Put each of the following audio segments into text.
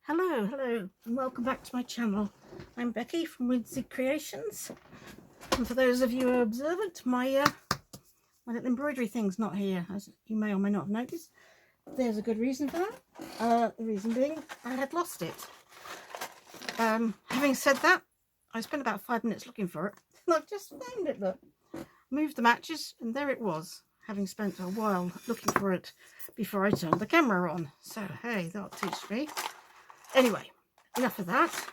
Hello, and welcome back to my channel. I'm Becky from Winzig Creations, and for those of you who are observant, my little embroidery thing's not here, as you may or may not have noticed. There's a good reason for that. The reason being, I had lost it. Having said that, I spent about 5 minutes looking for it, and I've just found it. Look, moved the matches, and there it was, having spent a while looking for it before I turned the camera on. So hey, that'll teach me. Anyway, enough of that.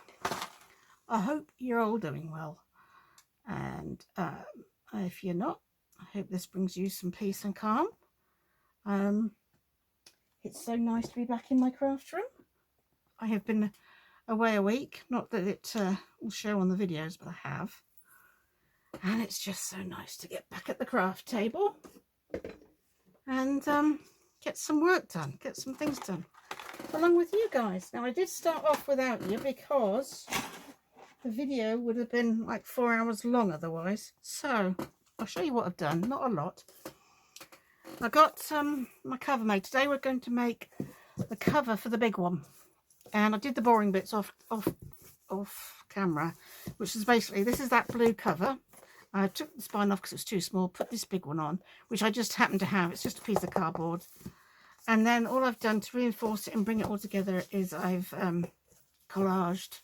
I hope you're all doing well, and if you're not, I hope this brings you some peace and calm. It's so nice to be back in my craft room. I have been away a week, not that it will show on the videos, but I have, and it's just so nice to get back at the craft table and get some work done, get some things done along with you guys. Now, I did start off without you because the video would have been like 4 hours long otherwise. So I'll show you what I've done. Not a lot. I got my cover made. Today we're going to make the cover for the big one, and I did the boring bits off camera, which is basically, this is that blue cover. I took the spine off because it was too small, put this big one on, which I just happen to have. It's just a piece of cardboard. And then all I've done to reinforce it and bring it all together is I've collaged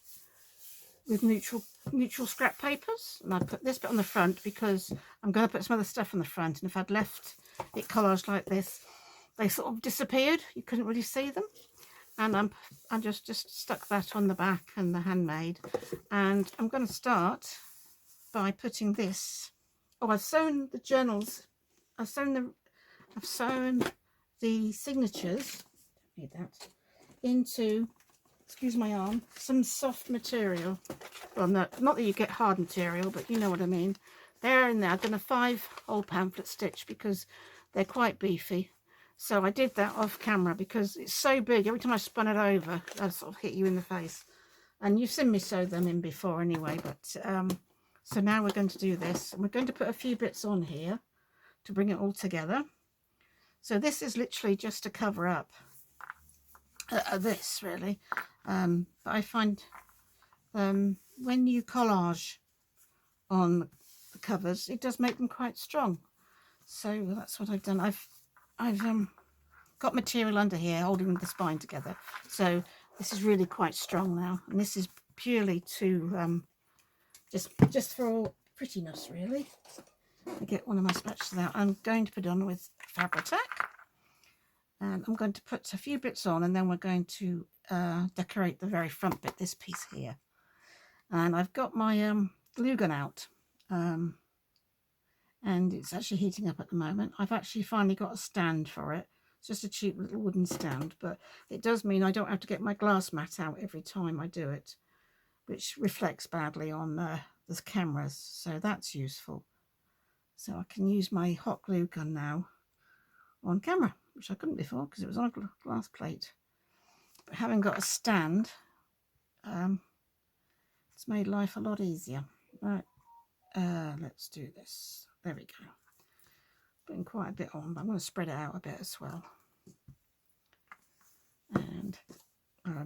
with neutral scrap papers, and I put this bit on the front because I'm going to put some other stuff on the front, and if I'd left it collaged like this, they sort of disappeared. You couldn't really see them, and I just stuck that on the back and the handmade. And I'm going to start by putting this. Oh, I've sewn the journals. I've sewn the signatures, don't need that, into, excuse my arm, some soft material. Well, no, not that you get hard material, but you know what I mean. They're in there. I've done a 5-hole pamphlet stitch because they're quite beefy. So I did that off camera because it's so big. Every time I spun it over, I'd sort of hit you in the face. And you've seen me sew them in before anyway. But so now we're going to do this. And we're going to put a few bits on here to bring it all together. So this is literally just to cover up this, really. But I find when you collage on the covers, it does make them quite strong. So that's what I've done. I've got material under here holding the spine together. So this is really quite strong now. And this is purely to just for all prettiness, really. I get one of my spatulas out. I'm going to put it on with Fabri-Tac, and I'm going to put a few bits on, and then we're going to decorate the very front bit, this piece here. And I've got my glue gun out, and it's actually heating up at the moment. I've actually finally got a stand for it. It's just a cheap little wooden stand, but it does mean I don't have to get my glass mat out every time I do it, which reflects badly on the cameras, so that's useful. So I can use my hot glue gun now on camera, which I couldn't before because it was on a glass plate. But having got a stand, it's made life a lot easier. Right, let's do this. There we go. Putting quite a bit on, but I'm going to spread it out a bit as well. And there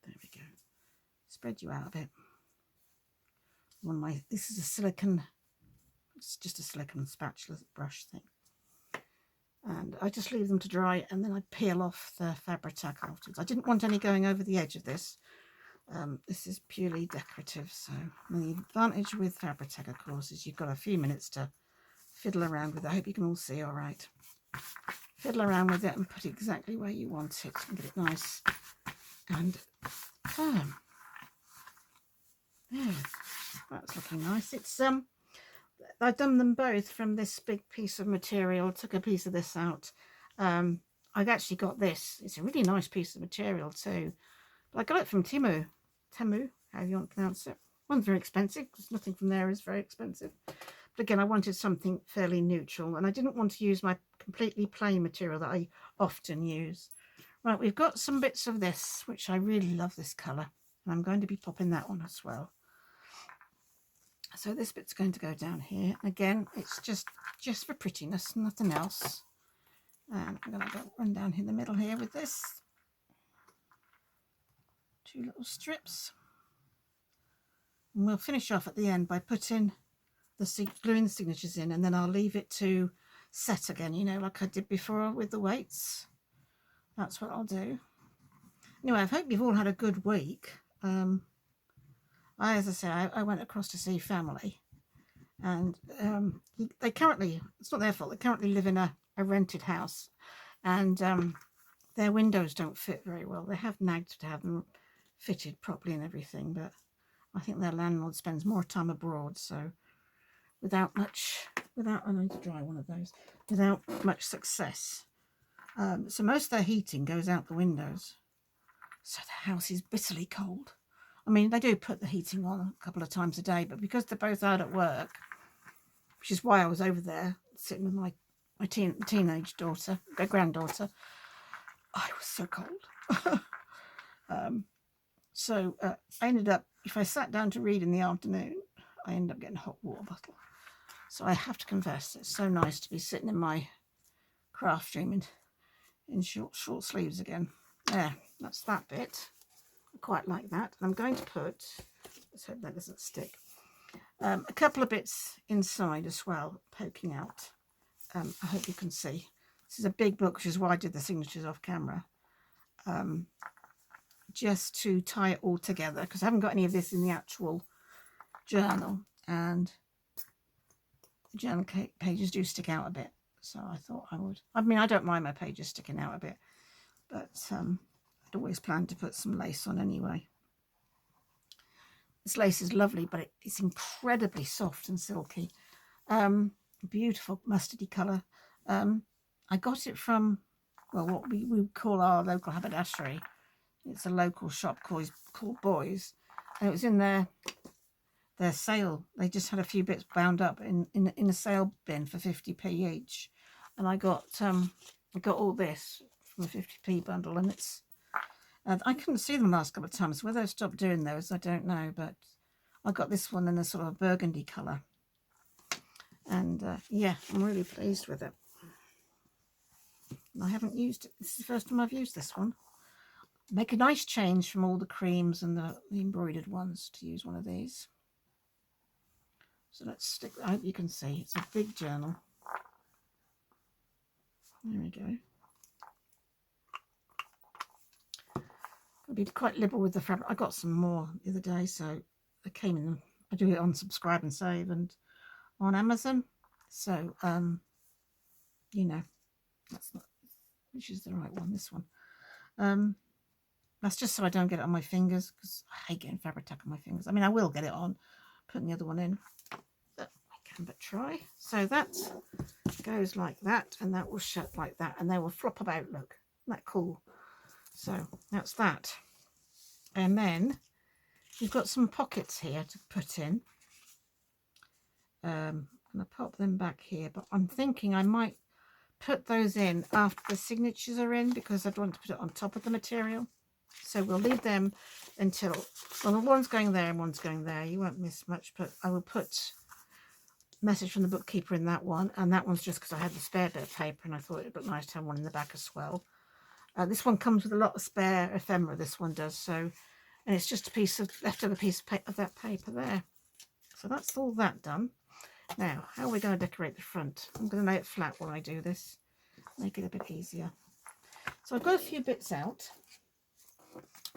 we go. Spread you out a bit. This is a silicone. It's just a silicone spatula brush thing. And I just leave them to dry, and then I peel off the Fabri-Tac afterwards. I didn't want any going over the edge of this. This is purely decorative. So the advantage with Fabri-Tac, of course, is you've got a few minutes to fiddle around with it. I hope you can all see all right. Fiddle around with it and put it exactly where you want it and get it nice and firm. There, that's looking nice. It's I've done them both from this big piece of material. Took a piece of this out. I've actually got this. It's a really nice piece of material too. But I got it from Temu, how you want to pronounce it. One's very expensive because nothing from there is very expensive. But again, I wanted something fairly neutral, and I didn't want to use my completely plain material that I often use. Right, we've got some bits of this, which I really love this colour, and I'm going to be popping that on as well. So this bit's going to go down here. Again, it's just for prettiness, nothing else. And I'm going to run down in the middle here with this. few little strips. And we'll finish off at the end by putting gluing the signatures in, and then I'll leave it to set again, you know, like I did before with the weights. That's what I'll do. Anyway, I hope you've all had a good week. As I say, I went across to see family, and they currently, it's not their fault, they currently live in a rented house, and their windows don't fit very well. They have nagged to have them fitted properly and everything, but I think their landlord spends more time abroad, so without I need to dry one of those, without much success. So most of their heating goes out the windows, so the house is bitterly cold. I mean, they do put the heating on a couple of times a day, but because they're both out at work, which is why I was over there sitting with my teenage daughter, their granddaughter, I was so cold. So I ended up, if I sat down to read in the afternoon, I ended up getting a hot water bottle. So I have to confess, it's so nice to be sitting in my craft room in short sleeves again. There, that's that bit. I quite like that. And I'm going to put, let's hope that doesn't stick, a couple of bits inside as well, poking out. I hope you can see. This is a big book, which is why I did the signatures off camera. Just to tie it all together, because I haven't got any of this in the actual journal, and the journal pages do stick out a bit, so I thought I would. I mean, I don't mind my pages sticking out a bit, but I'd always planned to put some lace on anyway. This lace is lovely, but it's incredibly soft and silky. Beautiful mustardy colour. I got it from, well, what we would call our local haberdashery. It's a local shop called Boys, and it was in their sale. They just had a few bits bound up in a sale bin for 50p each, and I got all this from a 50p bundle, and it's I couldn't see them last couple of times. Whether I stopped doing those, I don't know, but I got this one in a sort of burgundy colour, and yeah, I'm really pleased with it. And I haven't used it. This is the first time I've used this one. Make a nice change from all the creams and the embroidered ones to use one of these. So let's stick, I hope you can see, it's a big journal. There we go. I'll be quite liberal with the fabric. I got some more the other day, so they came in. I do it on Subscribe and Save and on Amazon. So, you know, that's not, which is the right one, this one. That's just so I don't get it on my fingers, because I hate getting fabric tack on my fingers. I mean, I will get it on, putting the other one in, but I can but try. So that goes like that, and that will shut like that, and they will flop about. Look, isn't that cool? So that's that. And then you've got some pockets here to put in. I'm going to pop them back here, but I'm thinking I might put those in after the signatures are in, because I'd want to put it on top of the material. So we'll leave them until, well, one's going there and one's going there. You won't miss much, but I will put message from the bookkeeper in that one, and that one's just because I had the spare bit of paper and I thought it'd look nice to have one in the back as well. This one comes with a lot of spare ephemera, this one does, so, and it's just a piece of leftover piece of that paper there. So that's all that done. Now, how are we going to decorate the front? I'm going to lay it flat while I do this, make it a bit easier. So I've got a few bits out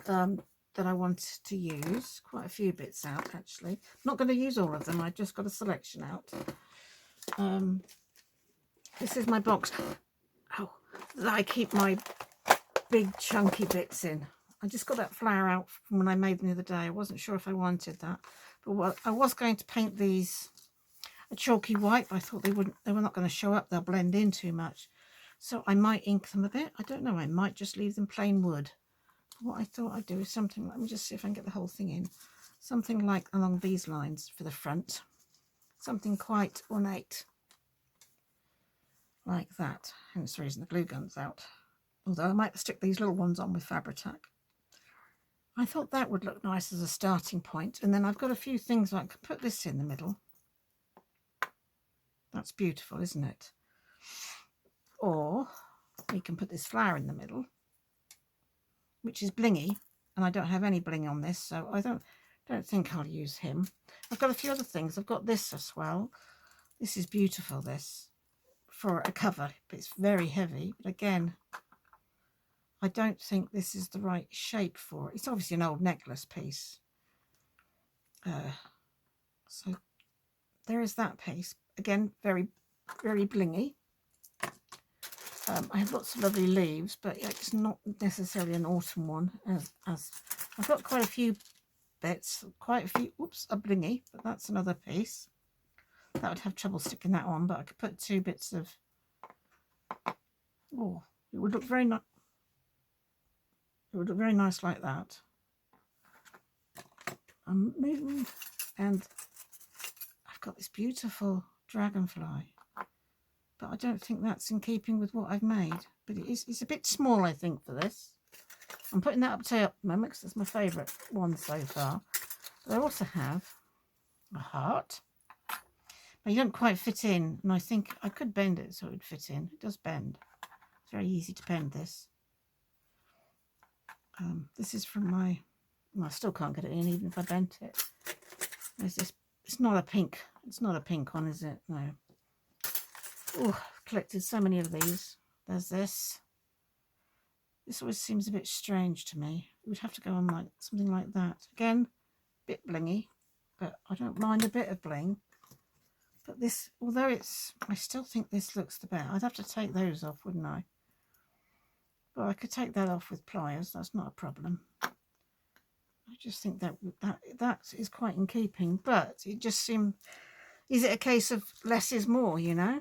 that I want to use, quite a few bits out actually. I'm not going to use all of them, I just got a selection out. This is my box that I keep my big chunky bits in. I just got that flower out from when I made them the other day. I wasn't sure if I wanted that, but what I was going to paint these a chalky white, but I thought they were not going to show up, they'll blend in too much, so I might ink them a bit. I don't know, I might just leave them plain wood. What I thought I'd do is something, let me just see if I can get the whole thing in, something like along these lines for the front, something quite ornate like that. Hence the reason the glue gun's out, although I might stick these little ones on with Fabri-Tac. I thought that would look nice as a starting point, and then I've got a few things I could put this in the middle. That's beautiful, isn't it? Or we can put this flower in the middle, which is blingy, and I don't have any bling on this, so I don't think I'll use him. I've got a few other things. I've got this as well. This is beautiful, this, for a cover, but it's very heavy. But again, I don't think this is the right shape for it. It's obviously an old necklace piece. So there is that piece. Again, very, very blingy. I have lots of lovely leaves, but it's not necessarily an autumn one. As I've got quite a few bits, quite a few. Oops, a blingy, but that's another piece. That would have trouble sticking that on, but I could put 2 bits of. Oh, it would look very nice. It would look very nice like that. I'm moving, and I've got this beautiful dragonfly, but I don't think that's in keeping with what I've made. But it's a bit small, I think, for this. I'm putting that up to the moment because that's my favourite one so far. But I also have a heart. But you don't quite fit in, and I think I could bend it so it would fit in. It does bend. It's very easy to bend this. This is from my. Well, I still can't get it in, even if I bent it. There's this. It's not a pink. It's not a pink one, is it? No. Oh, I've collected so many of these. There's this. This always seems a bit strange to me. It would have to go on like something like that. Again, a bit blingy, but I don't mind a bit of bling. But this, although it's, I still think this looks the best. I'd have to take those off, wouldn't I? But I could take that off with pliers. That's not a problem. I just think that is quite in keeping. But it just seemed, is it a case of less is more, you know?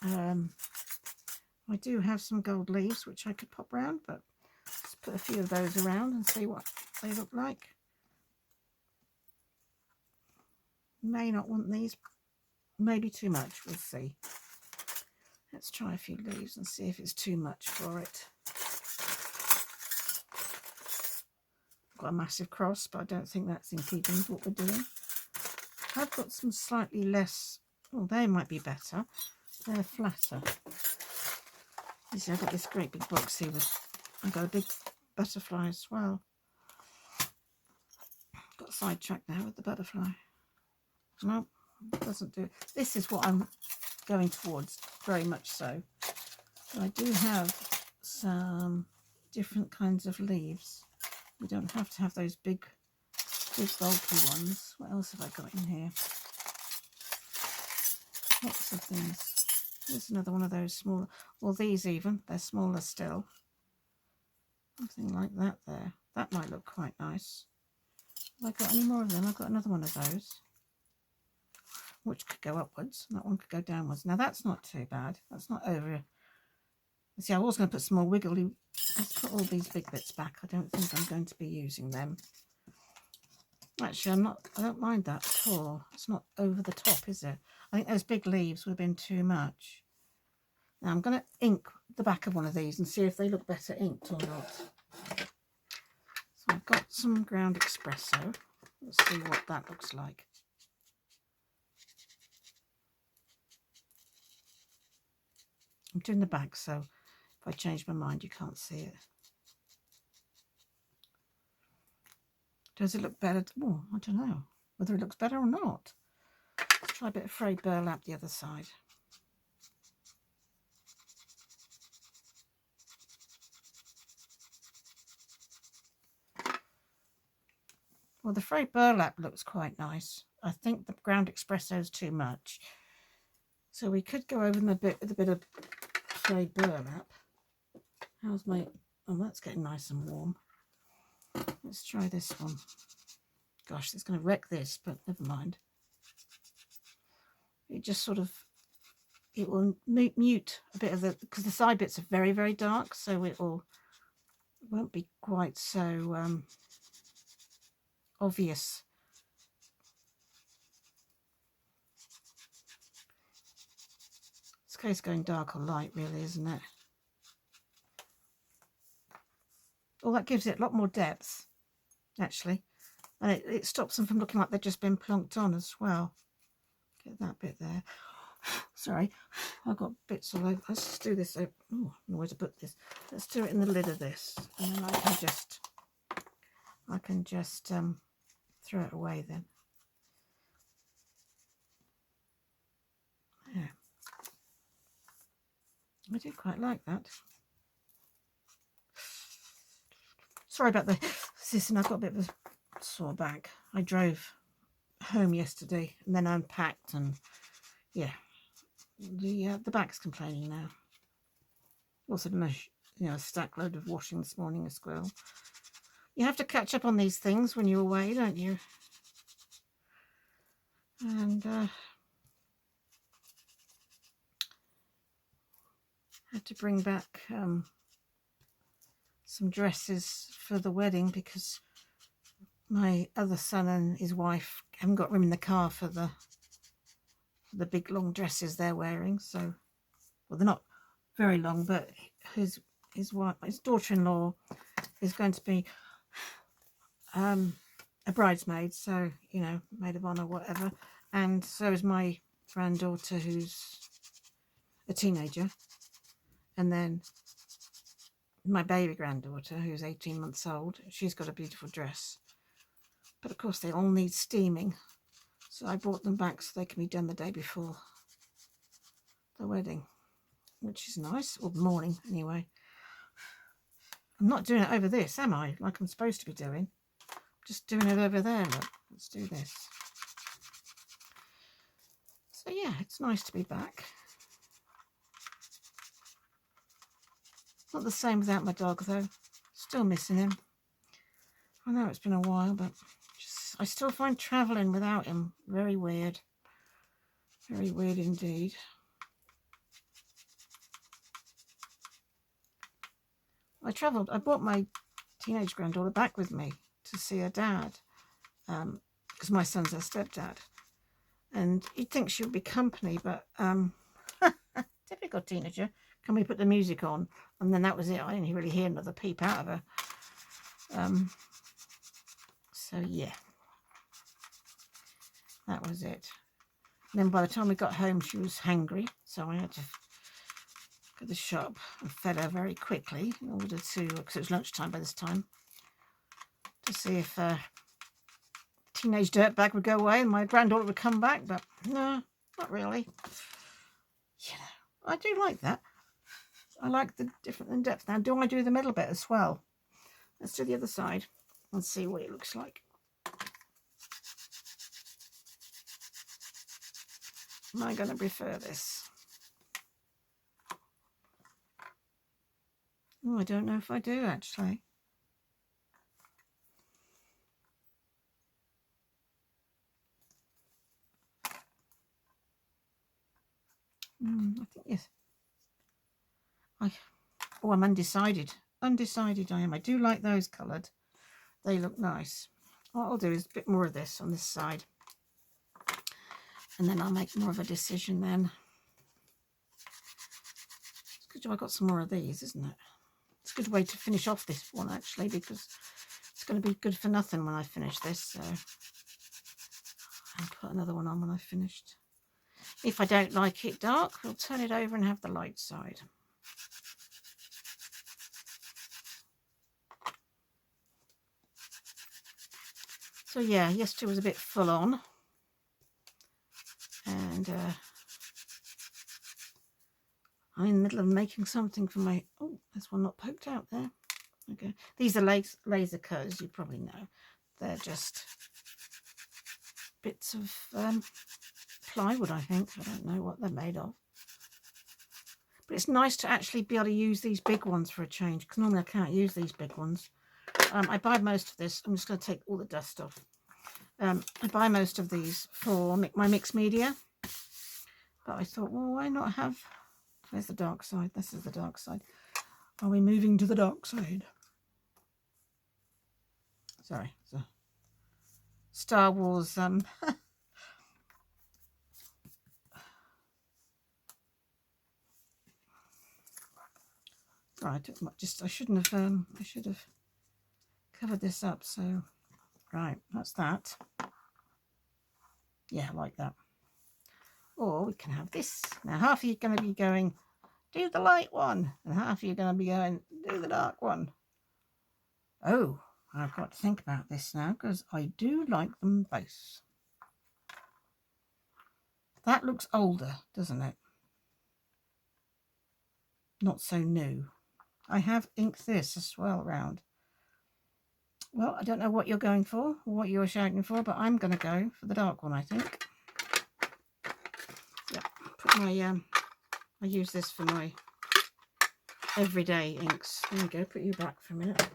I do have some gold leaves which I could pop round, but let's put a few of those around and see what they look like. May not want these, maybe too much, we'll see. Let's try a few leaves and see if it's too much for it. Got a massive cross, but I don't think that's in keeping with what we're doing. I've got some slightly less, well, they might be better. They're flatter. You see, I've got this great big box here with, I've got a big butterfly as well. Got sidetracked now with the butterfly. No, it doesn't do it. This is what I'm going towards, very much so. But I do have some different kinds of leaves. You don't have to have those big bulky ones. What else have I got in here? Lots of things. There's another one of those smaller, or these even, they're smaller still. Something like that there. That might look quite nice. Have I got any more of them? I've got another one of those, which could go upwards, and that one could go downwards. Now that's not too bad. That's not over. See, I was going to put some more wiggly. Let's put all these big bits back. I don't think I'm going to be using them. Actually, I don't mind that at all. It's not over the top, is it? I think those big leaves would have been too much. Now I'm going to ink the back of one of these and see if they look better inked or not. So I've got some ground espresso. Let's see what that looks like. I'm doing the back, so if I change my mind, you can't see it. Does it look better? Oh, I don't know whether it looks better or not. Let's try a bit of frayed burlap the other side. Well, the frayed burlap looks quite nice. I think the ground espresso is too much. So we could go over them a bit with a bit of frayed burlap. How's my... Oh, that's getting nice and warm. Let's try this one. Gosh, it's going to wreck this, but never mind. It just sort of... It will mute a bit of the... Because the side bits are very, very dark, so it won't be quite so obvious. It's a case of going dark or light, really, isn't it? Well, that gives it a lot more depth, actually. And it stops them from looking like they've just been plonked on as well. Get that bit there. Sorry, I've got bits all over. Let's just do this. Oh, I don't know where to put this. Let's do it in the lid of this. And then I can just I can just throw it away then. Yeah. I do quite like that. Sorry about the and I've got a bit of a sore back. I drove home yesterday and then unpacked, and yeah, the back's complaining now. Also done a stack load of washing this morning as well. You have to catch up on these things when you're away, don't you? And had to bring back some dresses for the wedding because my other son and his wife haven't got room in the car for the big long dresses they're wearing. So, well, they're not very long, but his wife, his daughter-in-law, is going to be a bridesmaid, so you know, maid of honor, whatever. And so is my granddaughter, who's a teenager, and then my baby granddaughter, who's 18 months old. She's got a beautiful dress, but of course they all need steaming, so I brought them back so they can be done the day before the wedding, which is nice, or the morning anyway. I'm not doing it over this, am I, like I'm supposed to be doing? I'm just doing it over there. Look, let's do this. So yeah, it's nice to be back. Not the same without my dog though. Still missing him. I know it's been a while, but I still find travelling without him very weird. Very weird indeed. I brought my teenage granddaughter back with me to see her dad, because my son's her stepdad. And you'd think she would be company, but typical teenager. Can we put the music on? And then that was it. I didn't really hear another peep out of her. So yeah, that was it. And then by the time we got home, she was hungry, so I had to go to the shop and fed her very quickly in order to, because it was lunchtime by this time, to see if teenage dirtbag would go away and my granddaughter would come back. But no, not really. You know, I do like that. I like the different in depth. Now, do I do the middle bit as well? Let's do the other side and see what it looks like. Am I going to prefer this? Oh, I don't know if I do actually. I think yes. I'm undecided. Undecided I am. I do like those coloured. They look nice. What I'll do is a bit more of this on this side. And then I'll make more of a decision then. It's good I've got some more of these, isn't it? It's a good way to finish off this one actually, because it's going to be good for nothing when I finish this. So I'll put another one on when I've finished. If I don't like it dark, I'll turn it over and have the light side. So yeah, yesterday was a bit full on. And I'm in the middle of making something for my... Oh, there's one not poked out there. Okay. These are laser cutters, you probably know. They're just bits of plywood, I think. I don't know what they're made of. But it's nice to actually be able to use these big ones for a change, because normally I can't use these big ones. I buy most of this. I'm just going to take all the dust off. I buy most of these for my mixed media. But I thought, well, why not have... Where's the dark side? This is the dark side. Are we moving to the dark side? Sorry. It's a Star Wars... Right, I shouldn't have, I should have covered this up, so, right, that's that. Yeah, I like that. Or we can have this. Now, half of you are going to be going, do the light one, and half of you are going to be going, do the dark one. Oh, I've got to think about this now because I do like them both. That looks older, doesn't it? Not so new. I have inked this as well around. Well, I don't know what you're going for or what you're shouting for, but I'm going to go for the dark one, I think. Yeah, put my, I use this for my everyday inks. There you go, put you back for a minute.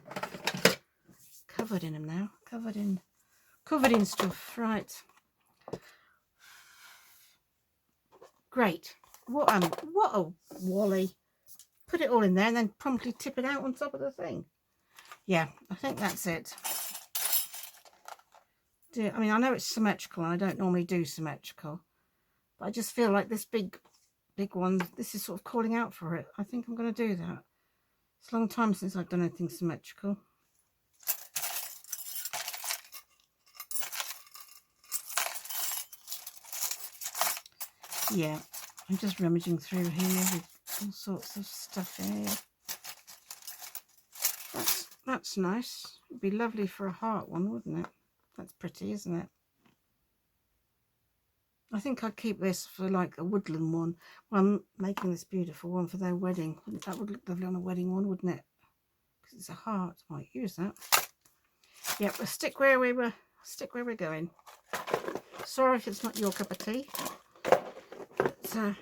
Covered in them now, covered in stuff, right. Great. What a wally. Put it all in there and then promptly tip it out on top of the thing. Yeah, I think that's it. I mean, I know it's symmetrical and I don't normally do symmetrical, but I just feel like this big one, this is sort of calling out for it. I think I'm going to do that. It's a long time since I've done anything symmetrical. Yeah, I'm just rummaging through here with all sorts of stuff here. That's nice. It'd be lovely for a heart one, wouldn't it? That's pretty, isn't it? I think I'd keep this for like a woodland one. Well, I'm making this beautiful one for their wedding. That would look lovely on a wedding one, wouldn't it? Because it's a heart. Might use that. Yep, we'll stick where we were. Stick where we're going. Sorry if it's not your cup of tea. But I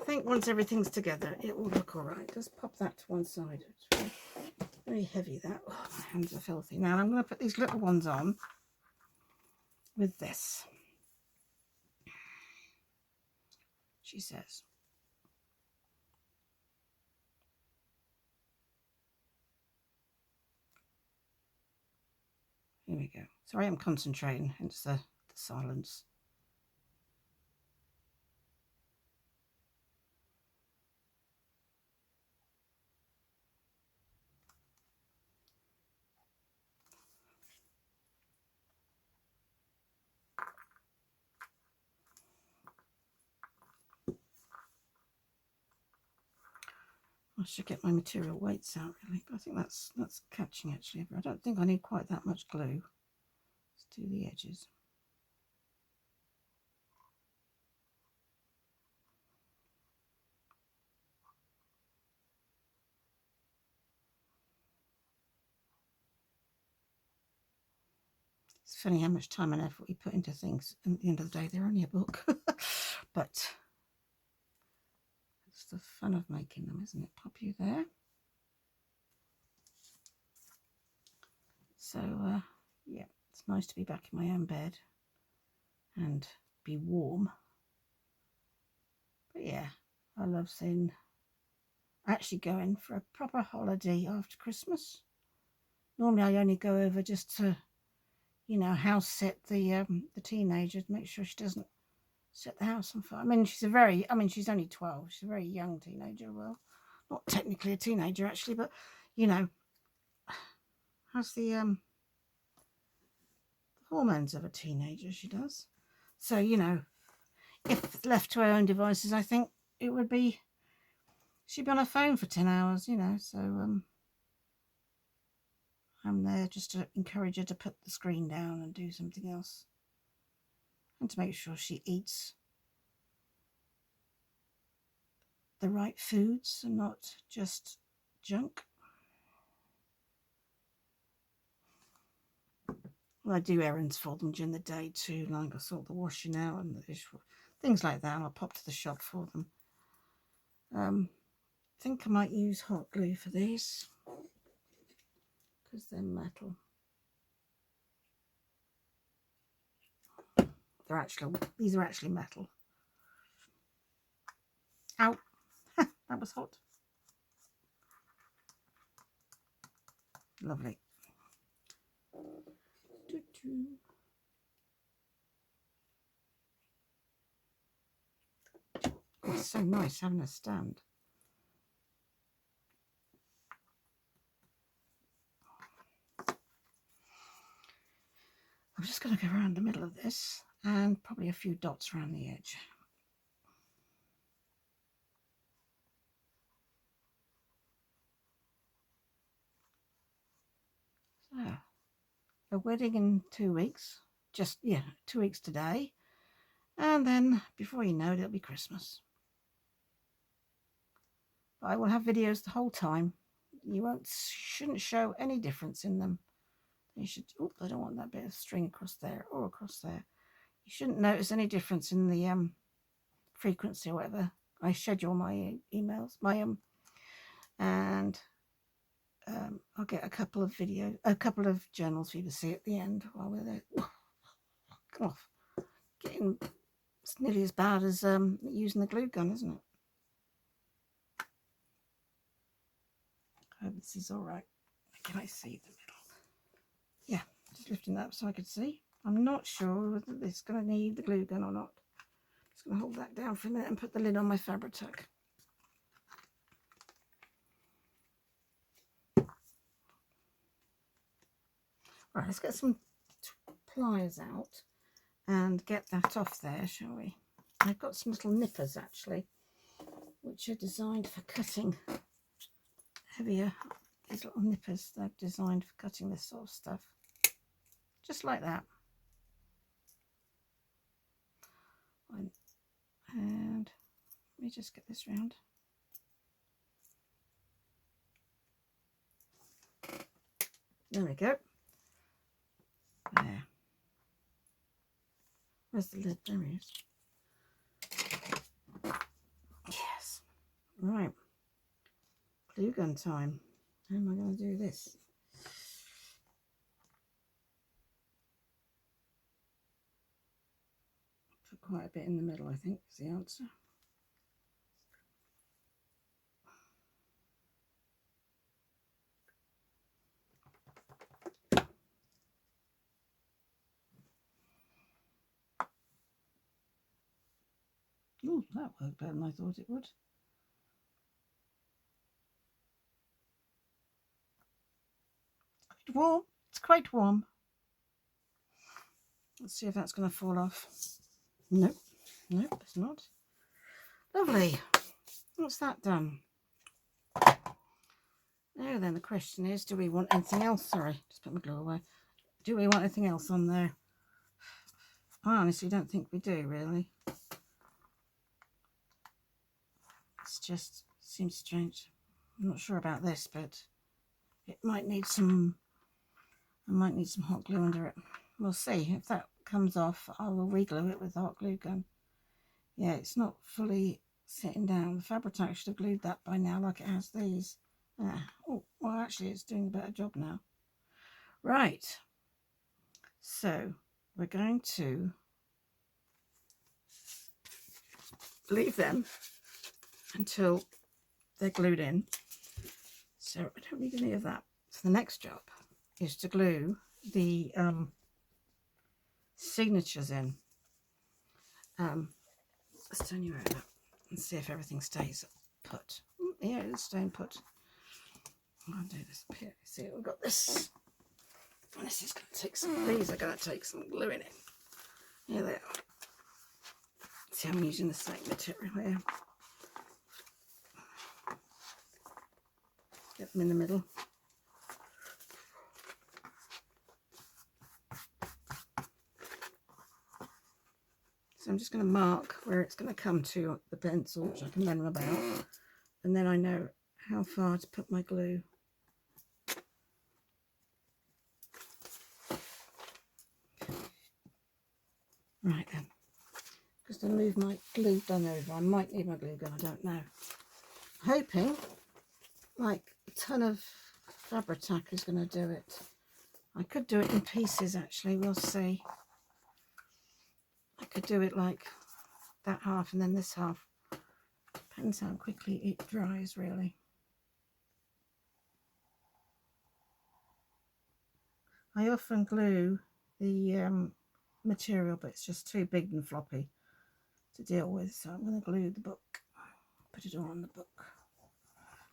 think once everything's together, it will look all right. Just pop that to one side. It's very heavy, that. Oh, my hands are filthy. Now I'm going to put these little ones on with this. She says. Here we go. Sorry, I'm concentrating, hence the silence. I should get my material weights out really, but I think that's catching actually. But I don't think I need quite that much glue. Let's do the edges. It's funny how much time and effort we put into things, and at the end of the day they're only a book. But it's the fun of making them, isn't it? Pop you there. So yeah, it's nice to be back in my own bed and be warm. But yeah, I love seeing actually going for a proper holiday after Christmas. Normally I only go over just to, you know, house sit the teenager, make sure she doesn't set the house on fire. I mean, she's only 12. She's a very young teenager. Well, not technically a teenager actually, but you know, has the hormones of a teenager. She does. So you know, if left to her own devices, I think it would be, she'd be on her phone for 10 hours. You know, so I'm there just to encourage her to put the screen down and do something else, and to make sure she eats the right foods and not just junk. Well, I do errands for them during the day too, like I sort the washing out and the dishwasher, things like that. I'll pop to the shop for them. I think I might use hot glue for these because they're metal. These are actually metal. Ow, that was hot. Lovely. It's so nice having a stand. I'm just going to go around the middle of this and probably a few dots around the edge. So a wedding in 2 weeks. Just, yeah, 2 weeks today. And then, before you know it, it'll be Christmas. But I will have videos the whole time. You shouldn't show any difference in them. You should, oh, I don't want that bit of string across there or across there. You shouldn't notice any difference in the frequency or whatever. I schedule my emails, and I'll get a couple of journals for you to see at the end while we're there. Come off. It's nearly as bad as using the glue gun, isn't it? I hope this is all right. Can I see the middle? Yeah, just lifting that up so I could see. I'm not sure whether this is going to need the glue gun or not. Just going to hold that down for a minute and put the lid on my Fabri-Tac. Right, let's get some pliers out and get that off there, shall we? I've got some little nippers actually, which are designed for cutting heavier. These little nippers, they're designed for cutting this sort of stuff. Just like that. And let me just get this round. There we go. There. Where's the lid? There he is. Yes. Right. Glue gun time. How am I going to do this? Put quite a bit in the middle, I think, is the answer. Oh, that worked better than I thought it would. It's quite warm. It's quite warm. Let's see if that's going to fall off. Nope. Nope, it's not. Lovely. What's that done? Now then, the question is, do we want anything else? Sorry, just put my glue away. Do we want anything else on there? I honestly don't think we do, really. It's just, seems strange. I'm not sure about this, but it might need some, I might need some hot glue under it. We'll see. If that comes off, I will re-glue it with the hot glue gun. Yeah, it's not fully sitting down. The Fabri-Tac should have glued that by now, like it has these. Oh, well, actually, it's doing a better job now. Right. So, we're going to leave them until they're glued in. So, I don't need any of that. So, the next job is to glue the signatures in. Let's turn you around and see if everything stays put. Yeah, it's staying put. I'll do this up here. See, we've got this. And this is going to take some. These are going to take some gluing in. Here they are. See, I'm using the same material here. Get them in the middle. So I'm just going to mark where it's going to come to the pencil, which I can then rub out, and then I know how far to put my glue. Right then, just to move my glue gun over. I might need my glue gun, I don't know. Hoping like a ton of Fabri-Tac is going to do it. I could do it in pieces actually, we'll see. I could do it like that half and then this half. Depends how quickly it dries really. I often glue the material, but it's just too big and floppy to deal with, so I'm going to glue the book, put it all on the book.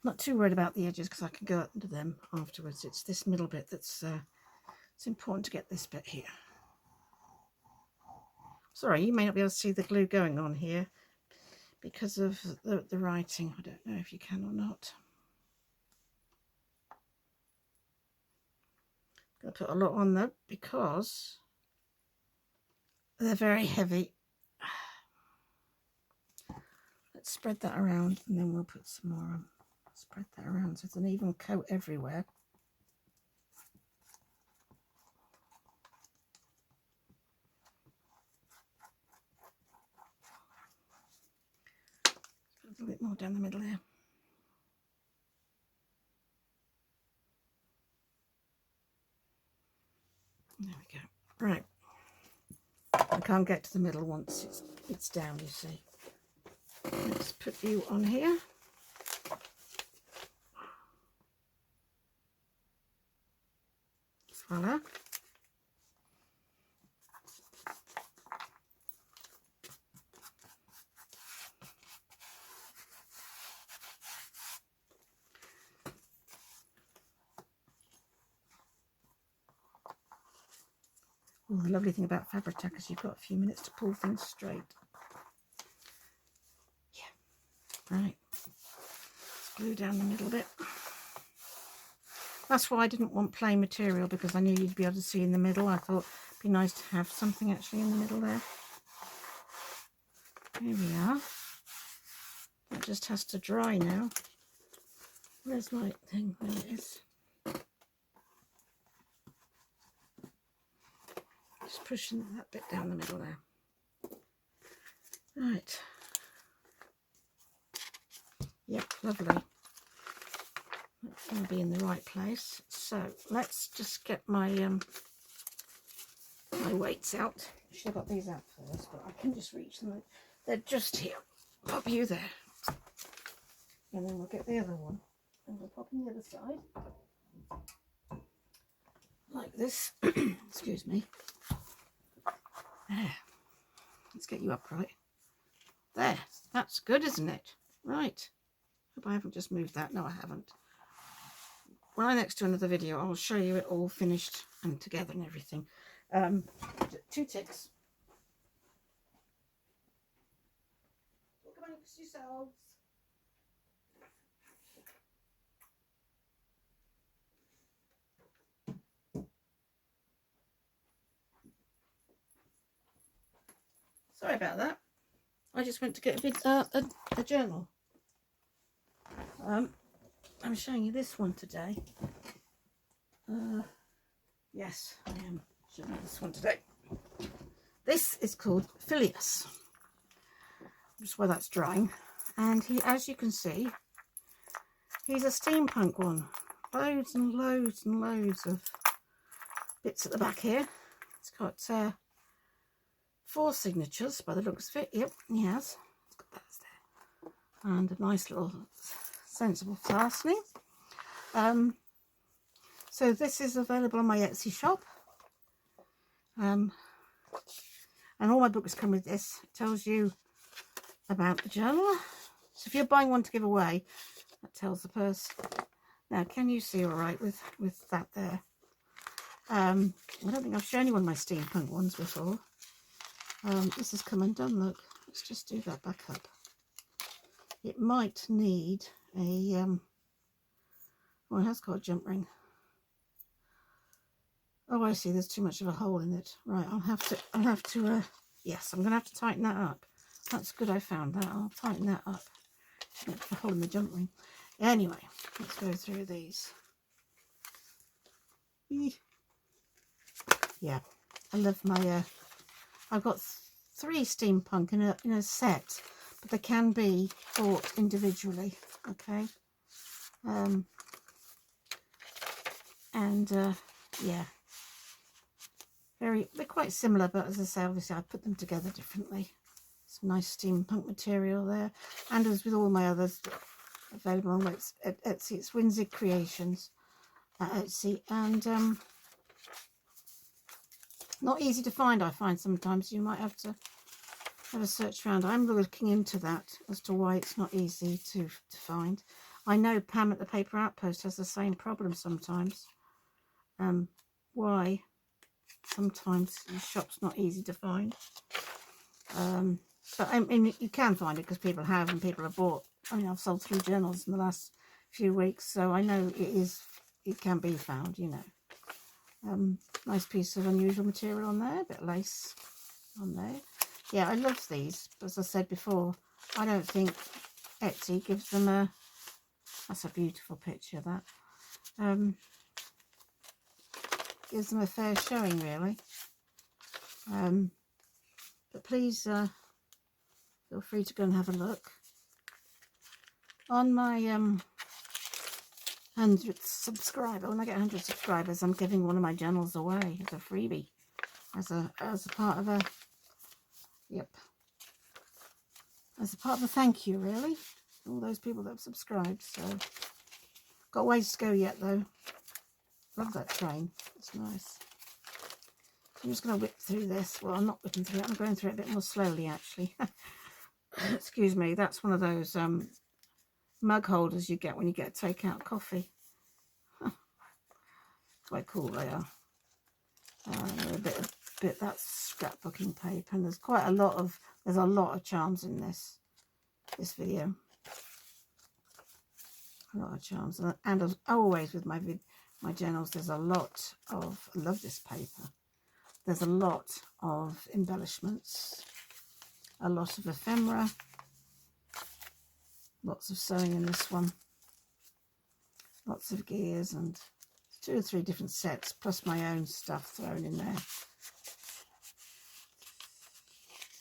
Not too worried about the edges because I can go under them afterwards. It's this middle bit that's it's important to get this bit here. Sorry, you may not be able to see the glue going on here because of the writing. I don't know if you can or not. I put a lot on though because they're very heavy. Let's spread that around and then we'll put some more on. Spread that around so it's an even coat everywhere. A little bit more down the middle here. There we go. Right. I can't get to the middle once it's down, you see. Let's put you on here. Voila. Oh, the lovely thing about fabric tack is you've got a few minutes to pull things straight. Yeah, right. Glue down the middle bit. That's why I didn't want plain material, because I knew you'd be able to see in the middle. I thought it'd be nice to have something actually in the middle there. Here we are. That just has to dry now. Where's my thing? There it is. Just pushing that bit down the middle there. Right. Yep, lovely. That's going to be in the right place. So let's just get my my weights out. I should have got these out first, but I can just reach them. They're just here. Pop you there. And then we'll get the other one. And we'll pop on the other side. Like this. Excuse me. There. Let's get you upright. There. That's good, isn't it? Right. Hope I haven't just moved that. No, I haven't. When I next do another video, I'll show you it all finished and together and everything. 2 ticks. Talk amongst yourselves. Sorry about that. I just went to get a journal. I'm showing you this one today. Yes, I am showing you this one today. This is called Thaddeus. Just where that's drying. And he, as you can see, he's a steampunk one. Loads and loads and loads of bits at the back here. It's got 4 signatures by the looks of it. Yep, he has. It's got that there. And a nice little sensible fastening. So this is available on my Etsy shop. And all my books come with this. It tells you about the journal. So if you're buying one to give away, that tells the purse. Now, can you see all right with that there? I don't think I've shown you one of my steampunk ones before. This has come undone, look. Let's just do that back up. It might need a, oh, it has got a jump ring. Oh, I see, there's too much of a hole in it. Right, I'll have to, yes, I'm going to have to tighten that up. That's good, I found that. I'll tighten that up. Make the hole in the jump ring. Anyway, let's go through these. Yeah, I love my, I've got 3 steampunk in a set, but they can be bought individually, okay? Yeah, they're quite similar, but as I say, obviously I put them together differently. Some nice steampunk material there, and as with all my others available on Etsy, it's Winzig Creations at Etsy, and not easy to find. I find sometimes you might have to have a search around. I'm looking into that as to why it's not easy to find. I know Pam at the Paper Outpost has the same problem sometimes. Why sometimes the shop's not easy to find. But I mean, you can find it because people have, and people have bought. I mean, I've sold 3 journals in the last few weeks, so I know it can be found, you know. Nice piece of unusual material on there, a bit of lace on there. Yeah, I love these. As I said before, I don't think Etsy gives them a... That's a beautiful picture, that. Gives them a fair showing, really. But please feel free to go and have a look. On my 100 subscriber, when I get 100 subscribers, I'm giving one of my journals away as a freebie, as a part of a, as a part of a thank you, really, all those people that have subscribed. So got ways to go yet, though. Love that train, it's nice. I'm just going to whip through this. Well, I'm not whipping through it, I'm going through it a bit more slowly, actually. Excuse me, that's one of those mug holders you get when you get takeout coffee. Quite cool they are. A bit that's scrapbooking paper, and there's quite a lot of charms in this video. A lot of charms, and as always with my journals, there's a lot of, I love this paper. There's a lot of embellishments, a lot of ephemera, lots of sewing in this one, lots of gears, and 2 or 3 different sets, plus my own stuff thrown in there.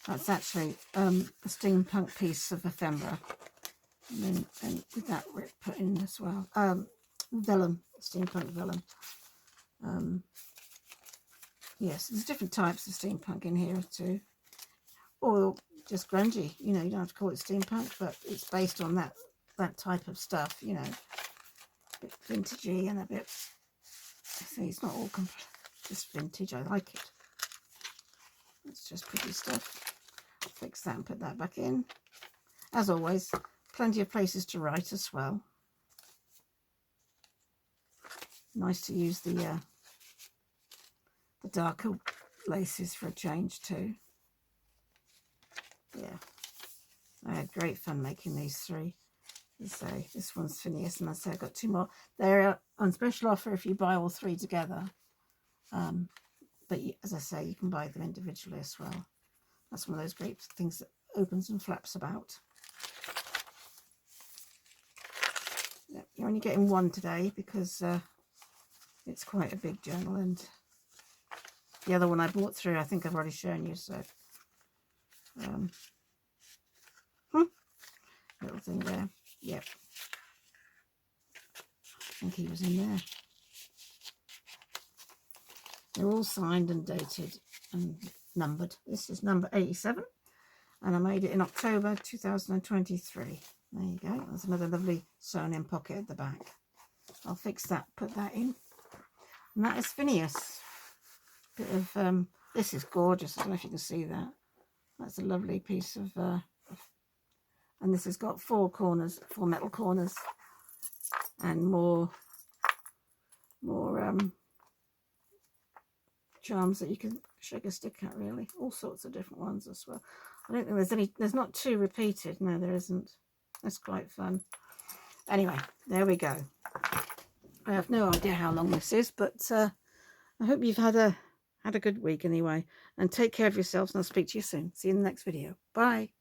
That's actually a steampunk piece of ephemera, and with that put in as well. Vellum, steampunk vellum. Yes, there's different types of steampunk in here too, or just grungy. You know, you don't have to call it steampunk, but it's based on that type of stuff. You know, a bit vintagey and a bit. See, it's not all just vintage. I like it. It's just pretty stuff. I'll fix that and put that back in. As always, plenty of places to write as well. Nice to use the darker laces for a change too. Yeah, I had great fun making these 3. So this one's Phineas, and I say I got 2 more. They're on special offer if you buy all 3 together. But as I say, you can buy them individually as well. That's one of those great things that opens and flaps about. Yep, you're only getting 1 today because it's quite a big journal, and the other one I bought through, I think I've already shown you. So little thing there. Yep, I think he was in there. They're all signed and dated and numbered. This is number 87, and I made it in October 2023. There you go. There's another lovely sewn in pocket at the back. I'll fix that, put that in. And that is Phineas. Bit of this is gorgeous. I don't know if you can see that. That's a lovely piece of and this has got 4 corners, 4 metal corners, and more charms that you can shake a stick at, really. All sorts of different ones as well. I don't think there's not 2 repeated. No, there isn't. That's quite fun. Anyway, there we go. I have no idea how long this is, but I hope you've had a good week anyway. And take care of yourselves, and I'll speak to you soon. See you in the next video. Bye.